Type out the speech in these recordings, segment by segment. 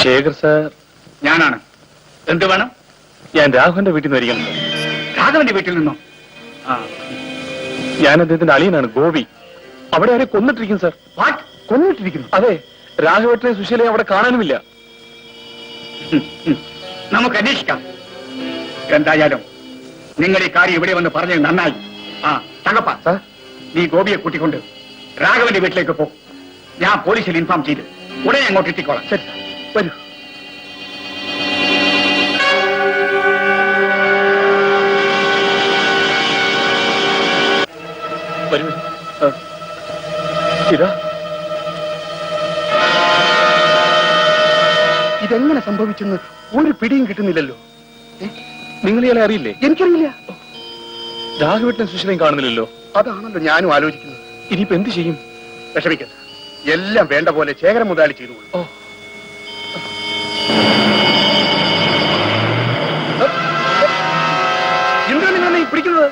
Shekhar sir, ഞാനാണ്. എന്ത് വേണം? ഞാൻ രാഘവന്റെ വീട്ടിൽ നിന്ന് വരികയാണ് സാർ. രാഘവന്റെ വീട്ടിൽ നിന്നോ? ഞാൻ അദ്ദേഹത്തിന്റെ അളിയനാണ്, ഗോപി. അവിടെ ആരെ കൊന്നിട്ടിരിക്കും സാർ. വാട്ട്? കൊന്നിട്ടിരിക്കുന്നു? അതെ, രാഘവേട്ടനെ സുശീലയെ അവിടെ കാണാനുമില്ല. നമുക്ക് അന്വേഷിക്കാം. എന്തായാലും നിങ്ങൾ ഈ കാര്യം ഇവിടെ വന്ന് പറഞ്ഞത് നന്നായി. തങ്കപ്പ സാർ, നീ ഗോപിയെ കൂട്ടിക്കൊണ്ട് രാഘവന്റെ വീട്ടിലേക്ക് പോ. ഞാൻ പോലീസിൽ ഇൻഫോം ചെയ്ത് ഉടനെ അങ്ങോട്ട് എത്തിക്കോളാം. ശരി സാർ, വരൂ. വരൂ. ഇതാ, ഇതെങ്ങനെ സംഭവിച്ചെന്ന് ഒരു പിടിയും കിട്ടുന്നില്ലല്ലോ. നിങ്ങൾ ഇയാളെ അറിയില്ലേ? എനിക്കറിയില്ല. രാഘവേട്ടനെ സുശീലയും കാണുന്നില്ലല്ലോ. അതാണല്ലോ ഞാനും ആലോചിക്കുന്നത്. ഇനിയിപ്പോ എന്ത് ചെയ്യും? വിഷമിക്കണ്ട, എല്ലാം വേണ്ട പോലെ ശേഖരൻ മുതലാളി ചെയ്തോളൂ. എന്താ നിങ്ങളെ പിടിക്കുന്നത്?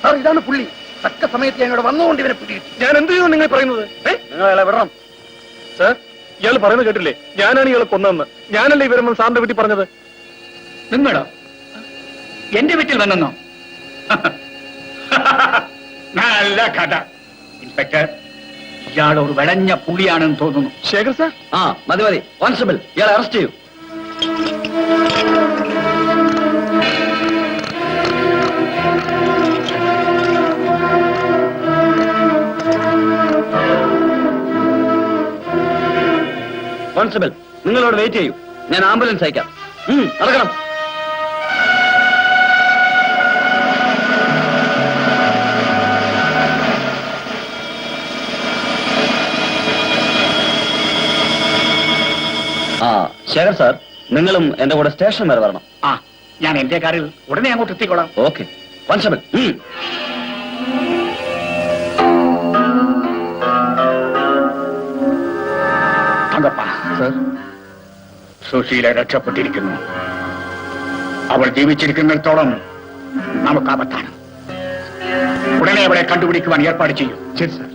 സാർ, ഇതാണ് പുള്ളി. തക്ക സമയത്ത് ഞങ്ങളുടെ വന്നുകൊണ്ട് ഇവനെ പിടികിട്ടി. ഞാൻ എന്ത് ചെയ്യുന്നു നിങ്ങൾ പറയുന്നത്? നിങ്ങൾ അയാളെ വിടണം. സാർ, ഇയാൾ പറയുന്നത് കേട്ടില്ലേ? ഞാനാണ് ഇയാളെ കൊന്നതെന്ന്. ഞാനല്ലേ ഈ വരുമ്പോൾ സാറിന്റെ വീട്ടിൽ പറഞ്ഞത്. നിങ്ങളോ? എന്റെ വീട്ടിൽ വന്നെന്നോ? നല്ല കഥ. ഇൻസ്പെക്ടർ, ഇയാൾ ഒരു വിളഞ്ഞ പുള്ളിയാണെന്ന് തോന്നുന്നു. ശേഖർ സാർ, മതി മതി. കോൺസ്റ്റബിൾ, ഇയാളെ അറസ്റ്റ് ചെയ്യൂ. കോൺസ്റ്റബിൾ, നിങ്ങളോട് വെയിറ്റ് ചെയ്യൂ. ഞാൻ ആംബുലൻസ് അയക്കാം. നടക്കണം. ശേഖർ സാർ, നിങ്ങളും എന്റെ കൂടെ സ്റ്റേഷൻ വരെ വരണം. ഞാൻ എന്റെ കാറിൽ ഉടനെ അങ്ങോട്ട് എത്തിക്കോളാം. Okay constable. Thankappa sir, Susheela രക്ഷപ്പെട്ടിരിക്കുന്നു. അവൾ ജീവിച്ചിരിക്കുന്നിടത്തോളം നമുക്ക് ആപത്താണ്. ഉടനെ അവളെ കണ്ടുപിടിക്കുവാൻ ഏർപ്പാട് ചെയ്യും. ശരി സാർ.